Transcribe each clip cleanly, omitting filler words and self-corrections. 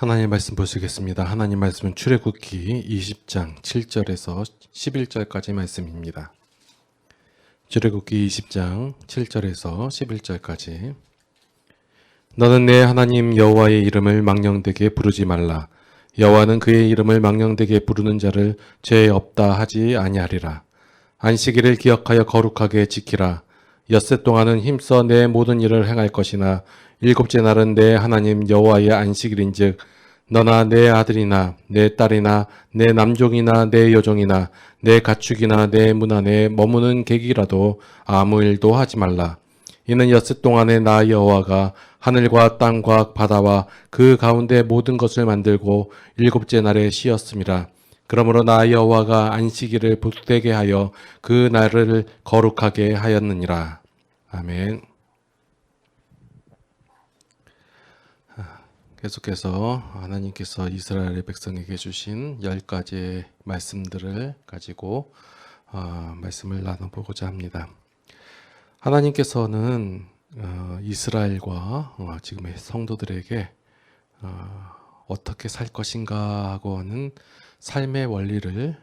하나님 말씀 보시겠습니다. 하나님 말씀은 출애굽기 20장 7절에서 11절까지 말씀입니다. 출애굽기 20장 7절에서 11절까지 너는 내 하나님 여호와의 이름을 망령되게 부르지 말라. 여호와는 그의 이름을 망령되게 부르는 자를 죄 없다 하지 아니하리라. 안식일을 기억하여 거룩하게 지키라. 엿새 동안은 힘써 내 모든 일을 행할 것이나 일곱째 날은 내 하나님 여호와의 안식일인즉 너나 내 아들이나 내 딸이나 내 남종이나 내 여종이나 내 가축이나 내 문 안에 머무는 객이라도 아무 일도 하지 말라. 이는 엿새 동안에 나 여호와가 하늘과 땅과 바다와 그 가운데 모든 것을 만들고 일곱째 날에 쉬었음이라. 그러므로 나 여호와가 안식일을 복되게 하여 그 날을 거룩하게 하였느니라. 아멘. 계속해서 하나님께서 이스라엘의 백성에게 주신 10가지의 말씀들을 가지고 말씀을 나눠보고자 합니다. 하나님께서는 이스라엘과 지금의 성도들에게 어떻게 살 것인가 하고 하는 삶의 원리를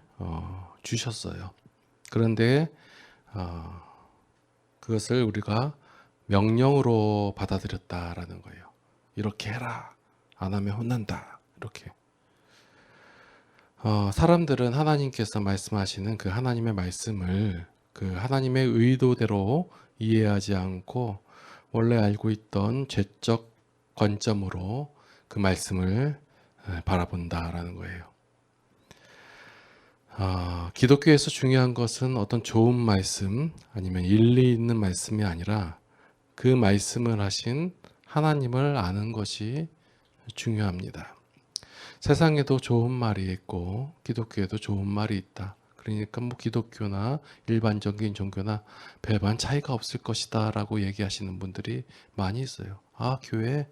주셨어요. 그런데 그것을 우리가 명령으로 받아들였다라는 거예요. 이렇게 해라. 안 하면 혼난다. 이렇게. 사람들은 하나님께서 말씀하시는 그 하나님의 말씀을 그 하나님의 의도대로 이해하지 않고 원래 알고 있던 죄적 관점으로 그 말씀을 바라본다라는 거예요. 기독교에서 중요한 것은 어떤 좋은 말씀 아니면 일리 있는 말씀이 아니라 그 말씀을 하신 하나님을 아는 것이 중요합니다. 세상에도 좋은 말이 있고 기독교에도 좋은 말이 있다. 그러니까 기독교나 일반적인 종교나 별반 차이가 없을 것이다 라고 얘기하시는 분들이 많이 있어요. 교회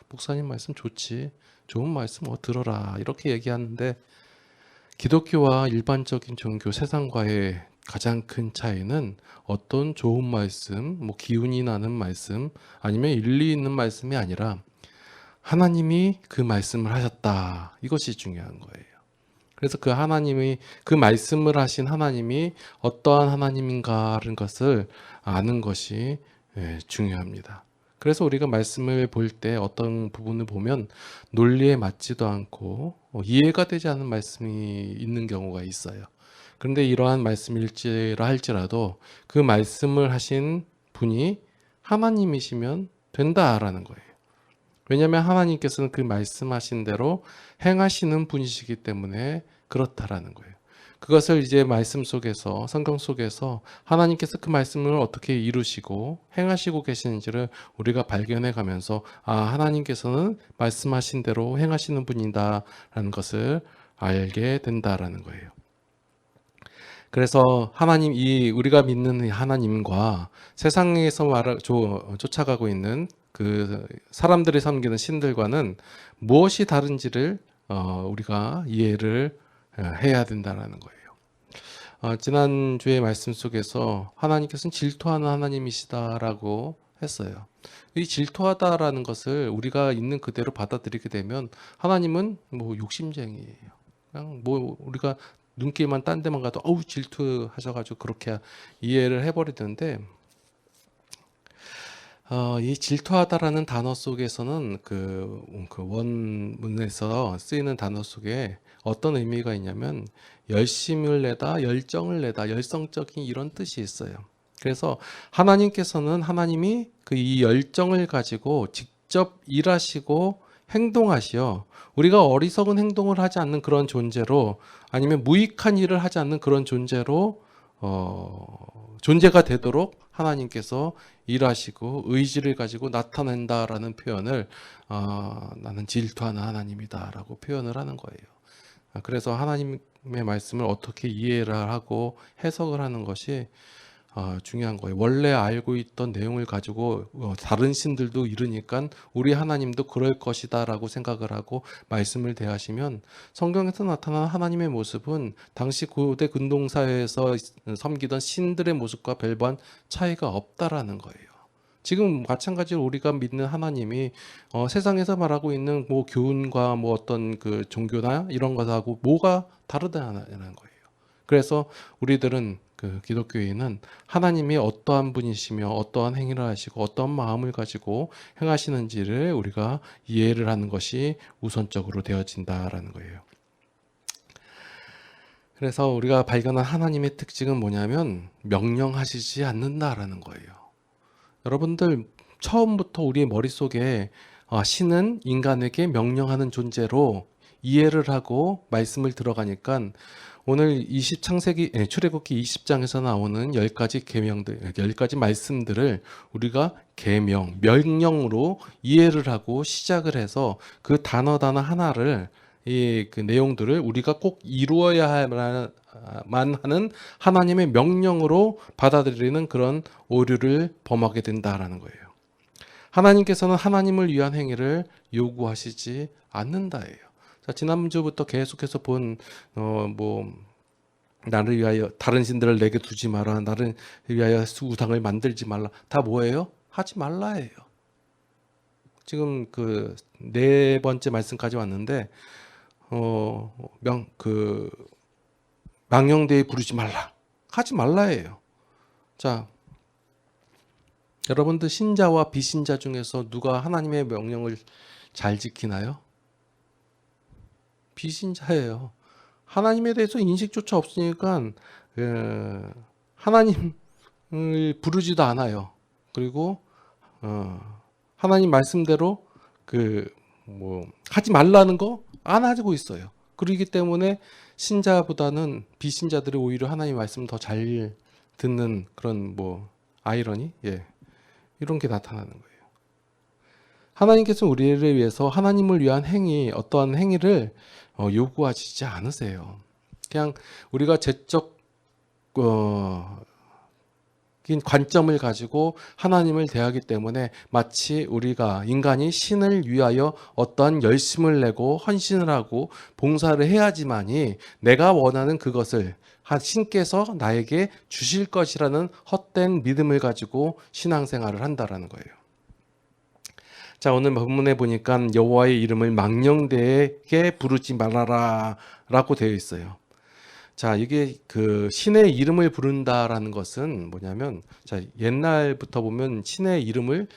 목사님 말씀 좋지, 좋은 말씀 들어라 이렇게 얘기하는데 기독교와 일반적인 종교 세상과의 가장 큰 차이는 어떤 좋은 말씀, 기운이 나는 말씀 아니면 일리 있는 말씀이 아니라 하나님이 그 말씀을 하셨다. 이것이 중요한 거예요. 그래서 그 하나님이 그 말씀을 하신 하나님이 어떠한 하나님인가라는 것을 아는 것이 중요합니다. 그래서 우리가 말씀을 볼 때 어떤 부분을 보면 논리에 맞지도 않고 이해가 되지 않는 말씀이 있는 경우가 있어요. 그런데 이러한 말씀일지라 할지라도 그 말씀을 하신 분이 하나님이시면 된다라는 거예요. 왜냐하면 하나님께서는 그 말씀하신 대로 행하시는 분이시기 때문에 그렇다라는 거예요. 그것을 이제 말씀 속에서 성경 속에서 하나님께서 그 말씀을 어떻게 이루시고 행하시고 계시는지를 우리가 발견해 가면서 하나님께서는 말씀하신 대로 행하시는 분이다라는 것을 알게 된다라는 거예요. 그래서 우리가 믿는 하나님과 세상에서 쫓아가고 있는 그 사람들이 섬기는 신들과는 무엇이 다른지를 우리가 이해를 해야 된다는 거예요. 지난주의 말씀 속에서 하나님께서는 질투하는 하나님이시다라고 했어요. 이 질투하다라는 것을 우리가 있는 그대로 받아들이게 되면 하나님은 욕심쟁이에요. 그냥 우리가 눈길만 딴 데만 가도 질투하셔가지고 그렇게 이해를 해버리는데 이 질투하다라는 단어 속에서는 그 원문에서 쓰이는 단어 속에 어떤 의미가 있냐면 열심을 내다, 열정을 내다, 열성적인 이런 뜻이 있어요. 그래서 하나님이 이 열정을 가지고 직접 일하시고 행동하시어 우리가 어리석은 행동을 하지 않는 그런 존재로 아니면 무익한 일을 하지 않는 그런 존재로 존재가 되도록 하나님께서 일하시고 의지를 가지고 나타낸다라는 표현을 나는 질투하는 하나님이다라고 표현을 하는 거예요. 그래서 하나님의 말씀을 어떻게 이해를 하고 해석을 하는 것이 중요한 거예요. 원래 알고 있던 내용을 가지고 다른 신들도 이르니까 우리 하나님도 그럴 것이다 라고 생각을 하고 말씀을 대하시면 성경에서 나타난 하나님의 모습은 당시 고대 근동사회에서 섬기던 신들의 모습과 별반 차이가 없다라는 거예요. 지금 마찬가지로 우리가 믿는 하나님이 세상에서 말하고 있는 뭐 교훈과 뭐 어떤 그 종교나 이런 것하고 뭐가 다르다는 거예요. 그래서 우리들은 그 기독교인은 하나님이 어떠한 분이시며 어떠한 행위를 하시고 어떠한 마음을 가지고 행하시는지를 우리가 이해를 하는 것이 우선적으로 되어진다라는 거예요. 그래서 우리가 발견한 하나님의 특징은 뭐냐면 명령하시지 않는다라는 거예요. 여러분들 처음부터 우리의 머릿속에 신은 인간에게 명령하는 존재로 이해를 하고 말씀을 들어가니까 오늘 창세기 출애굽기 20장에서 나오는 10가지 계명들, 10가지 말씀들을 우리가 계명, 명령으로 이해를 하고 시작을 해서 그 단어 하나를 그 내용들을 우리가 꼭 이루어야만 하는 하나님의 명령으로 받아들이는 그런 오류를 범하게 된다라는 거예요. 하나님께서는 하나님을 위한 행위를 요구하시지 않는다예요. 자, 지난주부터 계속해서 본 나를 위하여 다른 신들을 내게 두지 마라, 나를 위하여 우상을 만들지 말라, 다 뭐예요? 하지 말라예요. 지금 그 네 번째 말씀까지 왔는데 망령되이 부르지 말라, 하지 말라예요. 자, 여러분들 신자와 비신자 중에서 누가 하나님의 명령을 잘 지키나요? 비신자예요. 하나님에 대해서 인식조차 없으니까 하나님을 부르지도 않아요. 그리고 하나님 말씀대로 하지 말라는 거 안 하고 있어요. 그러기 때문에 신자보다는 비신자들이 오히려 하나님 말씀을 더 잘 듣는 그런 아이러니, 이런 게 나타나는 거예요. 하나님께서 우리를 위해서 하나님을 위한 행위, 어떠한 행위를 요구하시지 않으세요. 그냥 우리가 제적 관점을 가지고 하나님을 대하기 때문에 마치 우리가 인간이 신을 위하여 어떠한 열심을 내고 헌신을 하고 봉사를 해야지만이 내가 원하는 그것을 신께서 나에게 주실 것이라는 헛된 믿음을 가지고 신앙생활을 한다라는 거예요. 자, 오늘 본문에 보니까 여호와의 이름을 망령되게 부르지 말아라 라고 되어 있어요. 자, 이게 그 신의 이름을 부른다라는 것은 뭐냐면, 자, 옛날부터 보면 신의 이름을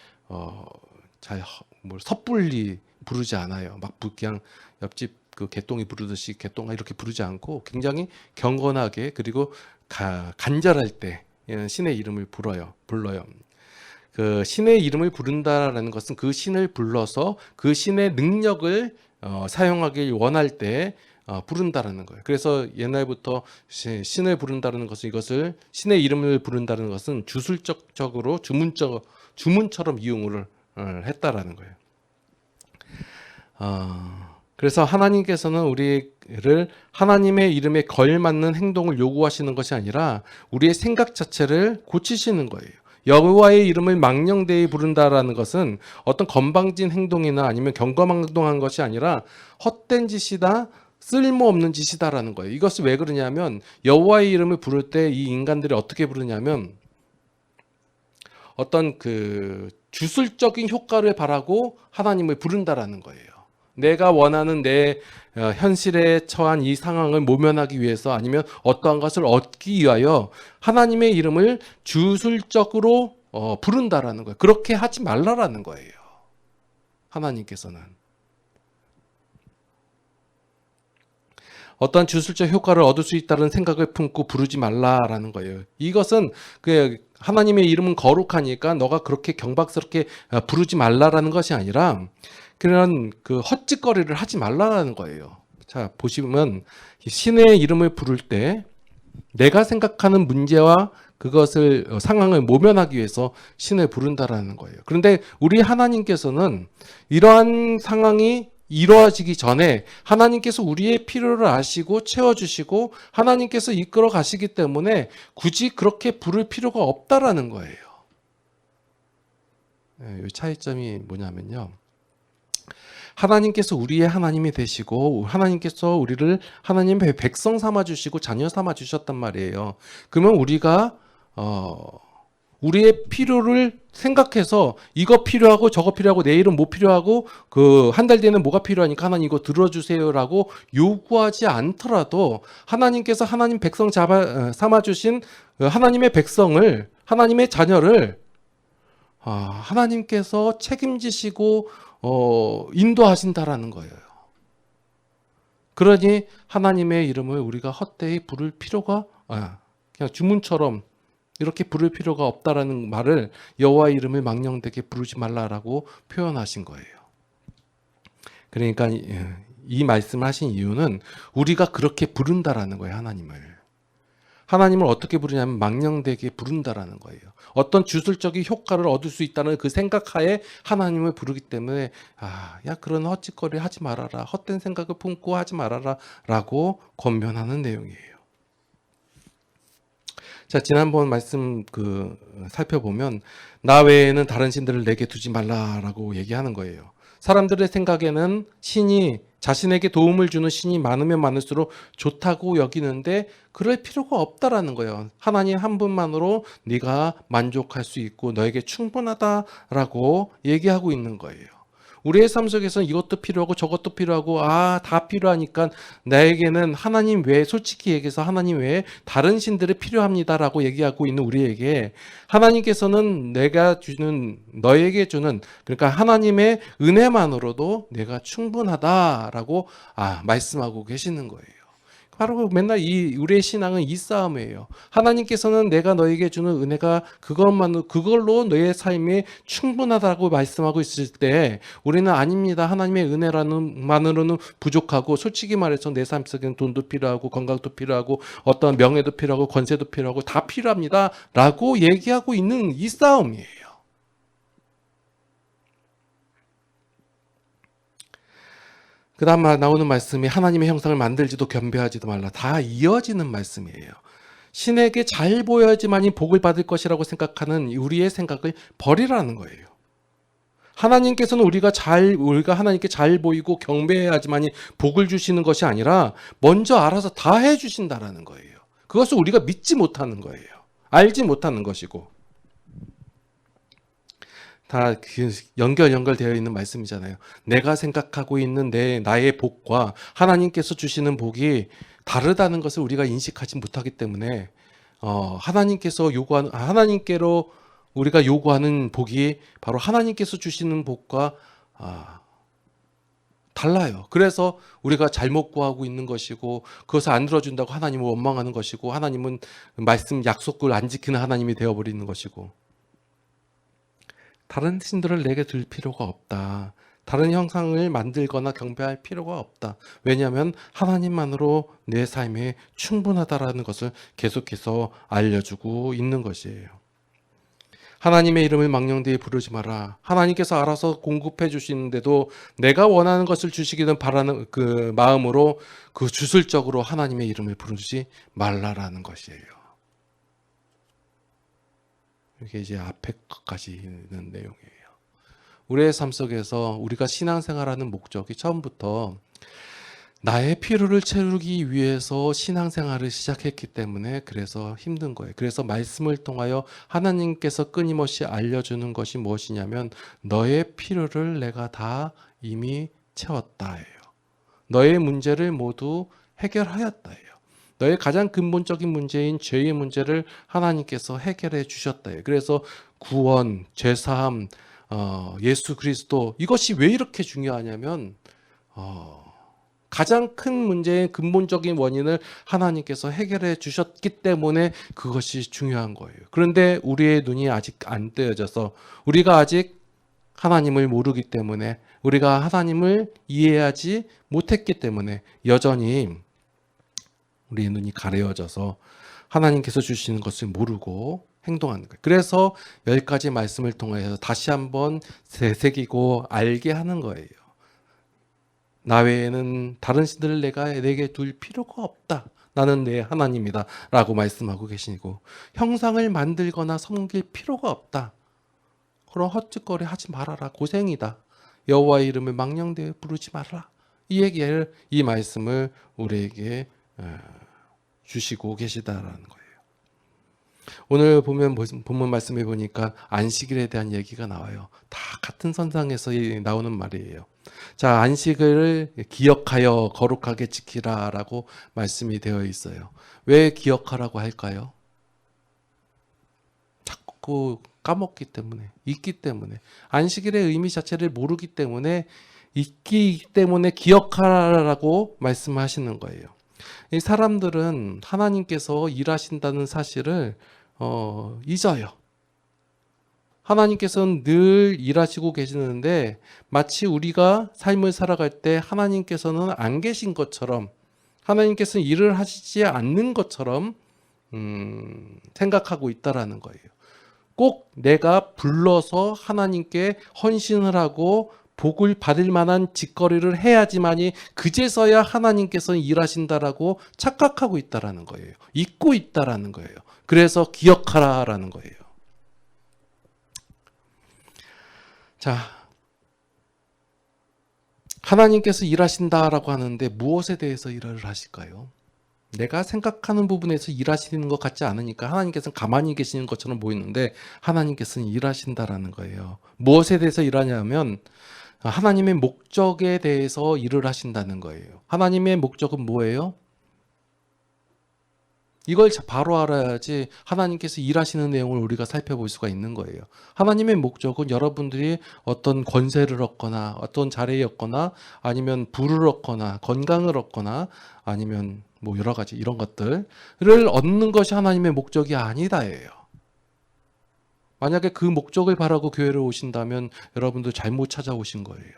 섣불리 부르지 않아요. 막 그냥 옆집 그 개똥이 부르듯이 개똥아 이렇게 부르지 않고 굉장히 경건하게, 그리고 간절할 때 신의 이름을 불러요. 그 신의 이름을 부른다라는 것은 그 신을 불러서 그 신의 능력을 사용하길 원할 때 부른다라는 거예요. 그래서 옛날부터 신을 부른다는 것은, 이것을 신의 이름을 부른다는 것은 주술적으로 주문처럼 이용을 했다라는 거예요. 그래서 하나님께서는 우리를 하나님의 이름에 걸맞는 행동을 요구하시는 것이 아니라 우리의 생각 자체를 고치시는 거예요. 여호와의 이름을 망령되이 부른다라는 것은 어떤 건방진 행동이나 아니면 경거망동한 것이 아니라 헛된 짓이다, 쓸모없는 짓이다라는 거예요. 이것을 왜 그러냐면 여호와의 이름을 부를 때 이 인간들이 어떻게 부르냐면 어떤 그 주술적인 효과를 바라고 하나님을 부른다라는 거예요. 내가 원하는 내 현실에 처한 이 상황을 모면하기 위해서, 아니면 어떠한 것을 얻기 위하여 하나님의 이름을 주술적으로 부른다라는 거예요. 그렇게 하지 말라라는 거예요. 하나님께서는 어떠한 주술적 효과를 얻을 수 있다는 생각을 품고 부르지 말라라는 거예요. 이것은 하나님의 이름은 거룩하니까 너가 그렇게 경박스럽게 부르지 말라라는 것이 아니라 그런 그 헛짓거리를 하지 말라라는 거예요. 자, 보시면 신의 이름을 부를 때 내가 생각하는 문제와 그것을 상황을 모면하기 위해서 신을 부른다라는 거예요. 그런데 우리 하나님께서는 이러한 상황이 이루어지기 전에 하나님께서 우리의 필요를 아시고 채워주시고 하나님께서 이끌어 가시기 때문에 굳이 그렇게 부를 필요가 없다라는 거예요. 이 차이점이 뭐냐면요, 하나님께서 우리의 하나님이 되시고 하나님께서 우리를 하나님의 백성 삼아 주시고 자녀 삼아 주셨단 말이에요. 그러면 우리가 우리의 필요를 생각해서 이거 필요하고 저거 필요하고 내일은 뭐 필요하고 그 한 달 뒤에는 뭐가 필요하니까 하나님 이거 들어주세요라고 요구하지 않더라도 하나님께서 하나님 백성 삼아주신 하나님의 백성을, 하나님의 자녀를 하나님께서 책임지시고 인도하신다라는 거예요. 그러니 하나님의 이름을 우리가 헛되이 부를 필요가 그냥 주문처럼 이렇게 부를 필요가 없다라는 말을 여호와의 이름을 망령되게 부르지 말라라고 표현하신 거예요. 그러니까 이 말씀을 하신 이유는 우리가 그렇게 부른다라는 거예요. 하나님을 어떻게 부르냐면 망령되게 부른다라는 거예요. 어떤 주술적인 효과를 얻을 수 있다는 그 생각하에 하나님을 부르기 때문에 야 그런 헛짓거리 하지 말아라, 헛된 생각을 품고 하지 말아라 라고 권면하는 내용이에요. 자, 지난번 말씀 살펴보면 나 외에는 다른 신들을 내게 두지 말라라고 얘기하는 거예요. 사람들의 생각에는 신이, 자신에게 도움을 주는 신이 많으면 많을수록 좋다고 여기는데 그럴 필요가 없다라는 거예요. 하나님 한 분만으로 네가 만족할 수 있고 너에게 충분하다라고 얘기하고 있는 거예요. 우리의 삶 속에서는 이것도 필요하고 저것도 필요하고 다 필요하니까 나에게는 하나님 외에, 솔직히 얘기해서 하나님 외에 다른 신들이 필요합니다라고 얘기하고 있는 우리에게 하나님께서는 너에게 주는 그러니까 하나님의 은혜만으로도 내가 충분하다라고 말씀하고 계시는 거예요. 바로 맨날 우리의 신앙은 이 싸움이에요. 하나님께서는 내가 너에게 주는 은혜가 그걸로 너의 삶이 충분하다고 말씀하고 있을 때 우리는 아닙니다. 하나님의 은혜만으로는 부족하고 솔직히 말해서 내 삶 속에는 돈도 필요하고 건강도 필요하고 어떤 명예도 필요하고 권세도 필요하고 다 필요합니다. 라고 얘기하고 있는 이 싸움이에요. 그 다음 나오는 말씀이 하나님의 형상을 만들지도 겸비하지도 말라. 다 이어지는 말씀이에요. 신에게 잘 보여야지만이 복을 받을 것이라고 생각하는 우리의 생각을 버리라는 거예요. 하나님께서는 우리가 하나님께 잘 보이고 경배해야지만이 복을 주시는 것이 아니라 먼저 알아서 다 해주신다라는 거예요. 그것을 우리가 믿지 못하는 거예요. 알지 못하는 것이고. 다 연결되어 있는 말씀이잖아요. 내가 생각하고 있는 나의 복과 하나님께서 주시는 복이 다르다는 것을 우리가 인식하지 못하기 때문에 하나님께로 우리가 요구하는 복이 바로 하나님께서 주시는 복과 달라요. 그래서 우리가 잘못 구하고 있는 것이고 그것을 안 들어준다고 하나님을 원망하는 것이고 하나님은 말씀 약속을 안 지키는 하나님이 되어버리는 것이고 다른 신들을 내게 둘 필요가 없다. 다른 형상을 만들거나 경배할 필요가 없다. 왜냐하면 하나님만으로 내 삶에 충분하다라는 것을 계속해서 알려주고 있는 것이에요. 하나님의 이름을 망령되이 부르지 마라. 하나님께서 알아서 공급해 주시는데도 내가 원하는 것을 주시기는 바라는 그 마음으로 그 주술적으로 하나님의 이름을 부르지 말라라는 것이에요. 이게 이제 앞에 것까지 있는 내용이에요. 우리의 삶 속에서 우리가 신앙생활하는 목적이 처음부터 나의 필요를 채우기 위해서 신앙생활을 시작했기 때문에 그래서 힘든 거예요. 그래서 말씀을 통하여 하나님께서 끊임없이 알려주는 것이 무엇이냐면 너의 필요를 내가 다 이미 채웠다예요. 너의 문제를 모두 해결하였다예요. 너의 가장 근본적인 문제인 죄의 문제를 하나님께서 해결해 주셨다예요. 그래서 구원, 죄사함, 예수 그리스도 이것이 왜 이렇게 중요하냐면 가장 큰 문제의 근본적인 원인을 하나님께서 해결해 주셨기 때문에 그것이 중요한 거예요. 그런데 우리의 눈이 아직 안 뜨여져서 우리가 아직 하나님을 모르기 때문에 우리가 하나님을 이해하지 못했기 때문에 여전히 우리의 눈이 가려져서 하나님께서 주시는 것을 모르고 행동하는 거예요. 그래서 10가지 말씀을 통해서 다시 한번 되새기고 알게 하는 거예요. 나 외에는 다른 신들을 내게 둘 필요가 없다. 나는 내 하나님이다 라고 말씀하고 계시고 형상을 만들거나 섬길 필요가 없다. 그런 헛짓거리 하지 말아라. 고생이다. 여호와의 이름을 망령되이 부르지 말아라. 이 말씀을 우리에게 주시고 계시다라는 거예요. 오늘 보면 본문 말씀해 보니까 안식일에 대한 얘기가 나와요. 다 같은 선상에서 나오는 말이에요. 자, 안식을 기억하여 거룩하게 지키라라고 말씀이 되어 있어요. 왜 기억하라고 할까요? 자꾸 까먹기 때문에, 잊기 때문에, 안식일의 의미 자체를 모르기 때문에, 잊기 때문에 기억하라고 말씀하시는 거예요. 이 사람들은 하나님께서 일하신다는 사실을 잊어요. 하나님께서는 늘 일하시고 계시는데 마치 우리가 삶을 살아갈 때 하나님께서는 안 계신 것처럼, 하나님께서는 일을 하시지 않는 것처럼 생각하고 있다라는 거예요. 꼭 내가 불러서 하나님께 헌신을 하고 복을 받을 만한 짓거리를 해야지만이 그제서야 하나님께서는 일하신다라고 착각하고 있다라는 거예요. 잊고 있다라는 거예요. 그래서 기억하라라는 거예요. 자, 하나님께서 일하신다라고 하는데 무엇에 대해서 일을 하실까요? 내가 생각하는 부분에서 일하시는 것 같지 않으니까 하나님께서는 가만히 계시는 것처럼 보이는데 하나님께서는 일하신다라는 거예요. 무엇에 대해서 일하냐면 하나님의 목적에 대해서 일을 하신다는 거예요. 하나님의 목적은 뭐예요? 이걸 바로 알아야지 하나님께서 일하시는 내용을 우리가 살펴볼 수가 있는 거예요. 하나님의 목적은 여러분들이 어떤 권세를 얻거나 어떤 자리에 얻거나 아니면 부를 얻거나 건강을 얻거나 아니면 뭐 여러 가지 이런 것들을 얻는 것이 하나님의 목적이 아니다예요. 만약에 그 목적을 바라고 교회를 오신다면 여러분들 잘못 찾아오신 거예요.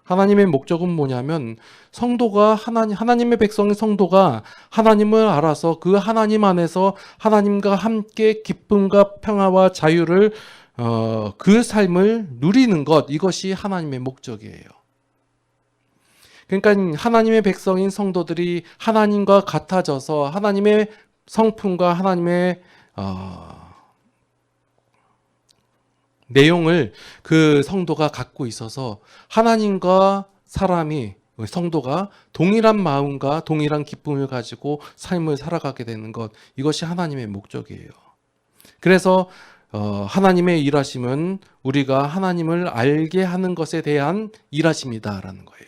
하나님의 목적은 뭐냐면 성도가 하나님의 백성의 성도가 하나님을 알아서 그 하나님 안에서 하나님과 함께 기쁨과 평화와 자유를 그 삶을 누리는 것, 이것이 하나님의 목적이에요. 그러니까 하나님의 백성인 성도들이 하나님과 같아져서 하나님의 성품과 하나님의 내용을 그 성도가 갖고 있어서 하나님과 사람이 성도가 동일한 마음과 동일한 기쁨을 가지고 삶을 살아가게 되는 것, 이것이 하나님의 목적이에요. 그래서 하나님의 일하심은 우리가 하나님을 알게 하는 것에 대한 일하심이다라는 거예요.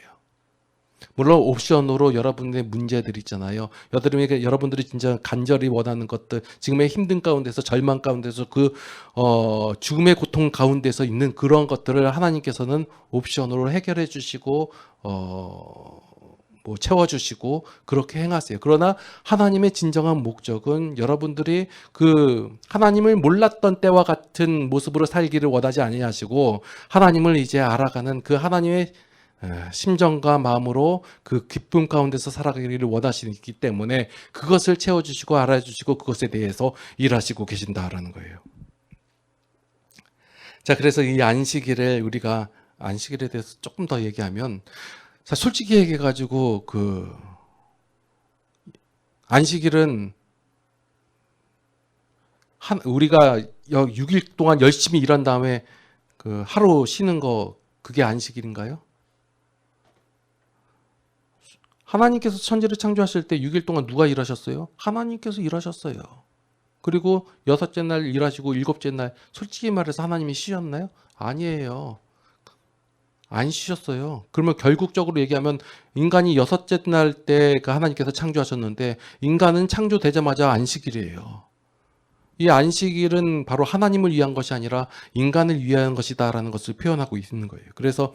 물론 옵션으로 여러분의 문제들 있잖아요. 여러분들이 진짜 간절히 원하는 것들, 지금의 힘든 가운데서, 절망 가운데서, 죽음의 고통 가운데서 있는 그런 것들을 하나님께서는 옵션으로 해결해 주시고 채워주시고 그렇게 행하세요. 그러나 하나님의 진정한 목적은 여러분들이 그 하나님을 몰랐던 때와 같은 모습으로 살기를 원하지 아니하시고 하나님을 이제 알아가는 그 하나님의 심정과 마음으로 그 기쁨 가운데서 살아가기를 원하시기 때문에 그것을 채워주시고 알아주시고 그것에 대해서 일하시고 계신다라는 거예요. 자, 그래서 이 안식일에 우리가 안식일에 대해서 조금 더 얘기하면, 자, 솔직히 얘기해가지고 그 안식일은 우리가 6일 동안 열심히 일한 다음에 그 하루 쉬는 거, 그게 안식일인가요? 하나님께서 천지를 창조하실 때 6일 동안 누가 일하셨어요? 하나님께서 일하셨어요. 그리고 6째 날 일하시고 7째 날 솔직히 말해서 하나님이 쉬셨나요? 아니에요. 안 쉬셨어요. 그러면 결국적으로 얘기하면 인간이 6째 날 때 그 하나님께서 창조하셨는데 인간은 창조되자마자 안식일이에요. 이 안식일은 바로 하나님을 위한 것이 아니라 인간을 위한 것이다라는 것을 표현하고 있는 거예요. 그래서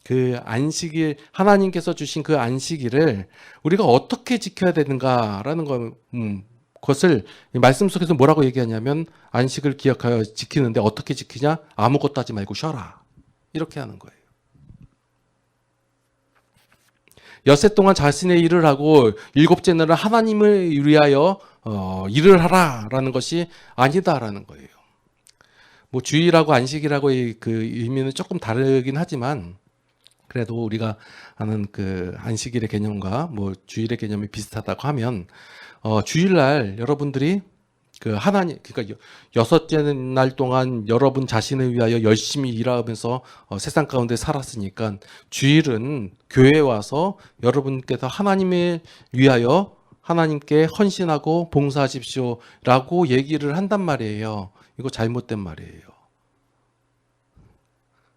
그 안식일, 하나님께서 주신 그 안식일을 우리가 어떻게 지켜야 되는가라는 것을 말씀 속에서 뭐라고 얘기하냐면 안식을 기억하여 지키는데 어떻게 지키냐? 아무것도 하지 말고 쉬어라. 이렇게 하는 거예요. 엿새 동안 자신의 일을 하고 7째 날은 하나님을 위하여 일을 하라라는 것이 아니다라는 거예요. 뭐 주일하고 안식이라고 그 의미는 조금 다르긴 하지만 그래도 우리가 아는 그 안식일의 개념과 뭐 주일의 개념이 비슷하다고 하면 주일날 여러분들이 그 하나님, 그러니까 6째 날 동안 여러분 자신을 위하여 열심히 일하면서 세상 가운데 살았으니까 주일은 교회에 와서 여러분께서 하나님을 위하여 하나님께 헌신하고 봉사하십시오라고 얘기를 한단 말이에요. 이거 잘못된 말이에요.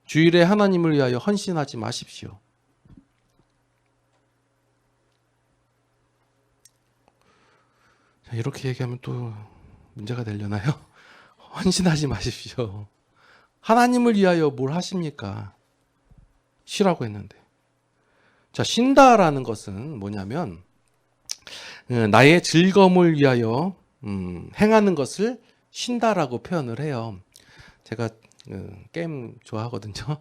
주일에 하나님을 위하여 헌신하지 마십시오. 이렇게 얘기하면 또 문제가 되려나요? 헌신하지 마십시오. 하나님을 위하여 뭘 하십니까? 쉬라고 했는데. 자, 쉰다라는 것은 뭐냐면 나의 즐거움을 위하여 행하는 것을 쉰다라고 표현을 해요. 제가 게임 좋아하거든요.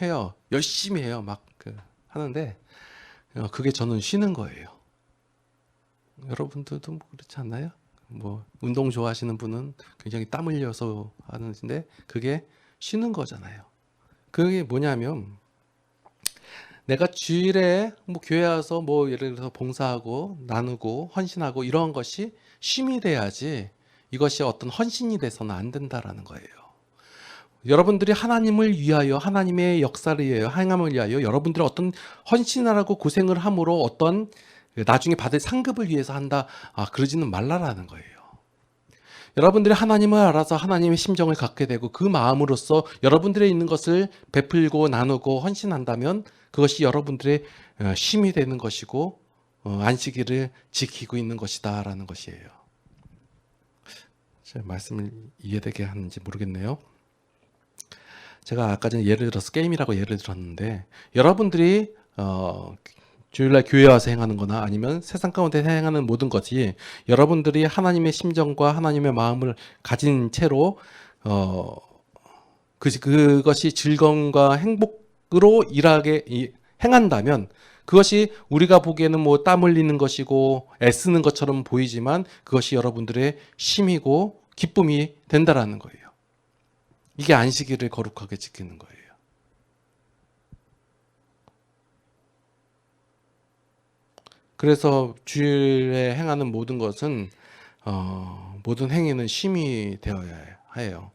해요. 열심히 해요. 막 하는데 그게 저는 쉬는 거예요. 여러분들도 뭐 그렇지 않나요? 뭐 운동 좋아하시는 분은 굉장히 땀 흘려서 하는데 그게 쉬는 거잖아요. 그게 뭐냐면 내가 주일에 뭐 교회 와서 뭐 예를 들어서 봉사하고 나누고 헌신하고 이런 것이 쉼이 돼야지 이것이 어떤 헌신이 돼서는 안 된다라는 거예요. 여러분들이 하나님을 위하여 하나님의 역사를 위하여 행함을 위하여 여러분들이 어떤 헌신을 하고 고생을 함으로 어떤 나중에 받을 상급을 위해서 한다. 그러지는 말라라는 거예요. 여러분들이 하나님을 알아서 하나님의 심정을 갖게 되고 그 마음으로써 여러분들의 있는 것을 베풀고 나누고 헌신한다면 그것이 여러분들의 쉼이 되는 것이고 안식일을 지키고 있는 것이다라는 것이에요. 제 말씀을 이해되게 하는지 모르겠네요. 제가 아까 전에 예를 들어서 게임이라고 예를 들었는데 여러분들이 주일날 교회 와서 행하는 거나 아니면 세상 가운데 행하는 모든 것이 여러분들이 하나님의 심정과 하나님의 마음을 가진 채로 그것이 즐거움과 행복으로 행한다면 그것이 우리가 보기에는 뭐 땀 흘리는 것이고 애쓰는 것처럼 보이지만 그것이 여러분들의 쉼이고 기쁨이 된다라는 거예요. 이게 안식일을 거룩하게 지키는 거예요. 그래서 주일에 행하는 모든 것은 모든 행위는 쉼이 되어야 해요.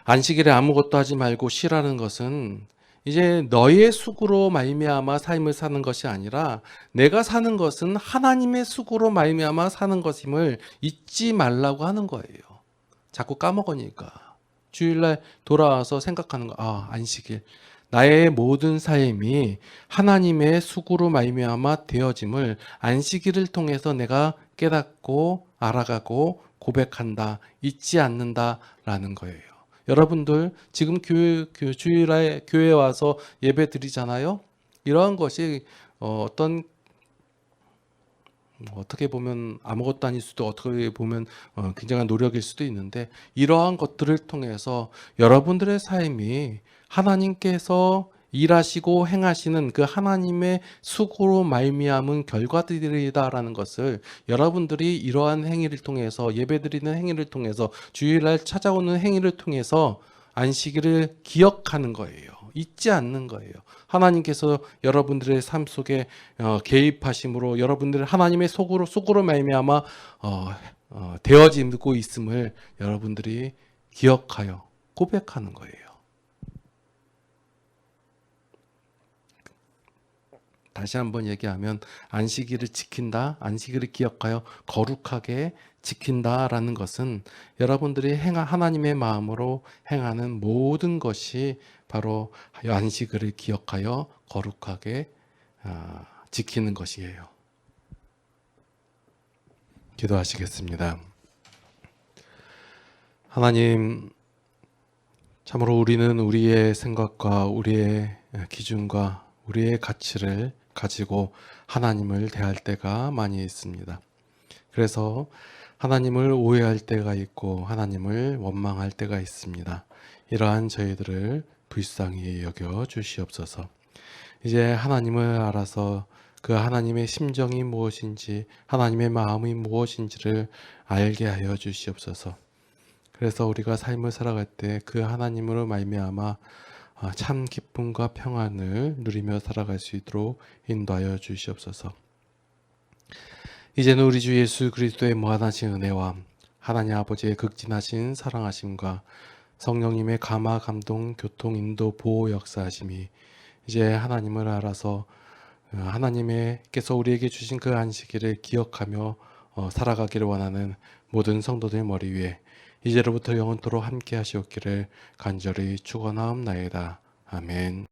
안식일에 아무것도 하지 말고 쉬라는 것은 이제 너의 수고로 말미암아 삶을 사는 것이 아니라 내가 사는 것은 하나님의 수고로 말미암아 사는 것임을 잊지 말라고 하는 거예요. 자꾸 까먹으니까 주일날 돌아와서 생각하는 거. 안식일 나의 모든 삶이 하나님의 수고로 말미암아 되어짐을 안식일을 통해서 내가 깨닫고 알아가고 고백한다, 잊지 않는다라는 거예요. 여러분들 지금 주일에 교회 와서 예배 드리잖아요. 이러한 것이 어떻게 보면 아무것도 아닐 수도 어떻게 보면 굉장한 노력일 수도 있는데 이러한 것들을 통해서 여러분들의 삶이 하나님께서 일하시고 행하시는 그 하나님의 수고로 말미암은 결과들이다라는 것을 여러분들이 이러한 행위를 통해서 예배드리는 행위를 통해서 주일날 찾아오는 행위를 통해서 안식일을 기억하는 거예요. 잊지 않는 거예요. 하나님께서 여러분들의 삶 속에 개입하심으로 여러분들의 하나님의 수고로 말미암아 되어지고 있음을 여러분들이 기억하여 고백하는 거예요. 다시 한번 얘기하면 안식일을 지킨다, 안식일을 기억하여 거룩하게 지킨다라는 것은 여러분들이 하나님의 마음으로 행하는 모든 것이 바로 안식일을 기억하여 거룩하게 지키는 것이에요. 기도하시겠습니다. 하나님, 참으로 우리는 우리의 생각과 우리의 기준과 우리의 가치를 가지고 하나님을 대할 때가 많이 있습니다. 그래서 하나님을 오해할 때가 있고 하나님을 원망할 때가 있습니다. 이러한 저희들을 불쌍히 여겨 주시옵소서. 이제 하나님을 알아서 그 하나님의 심정이 무엇인지 하나님의 마음이 무엇인지를 알게 하여 주시옵소서. 그래서 우리가 삶을 살아갈 때 그 하나님으로 말미암아 참 기쁨과 평안을 누리며 살아갈 수 있도록 인도하여 주시옵소서. 이제는 우리 주 예수 그리스도의 무한하신 은혜와 하나님 아버지의 극진하신 사랑하심과 성령님의 감화, 감동, 교통, 인도, 보호, 역사하심이 이제 하나님을 알아서 하나님께서 우리에게 주신 그 안식일을 기억하며 살아가기를 원하는 모든 성도들 머리 위에 이제로부터 영원토록 함께 하시옵기를 간절히 축원하옵나이다. 아멘.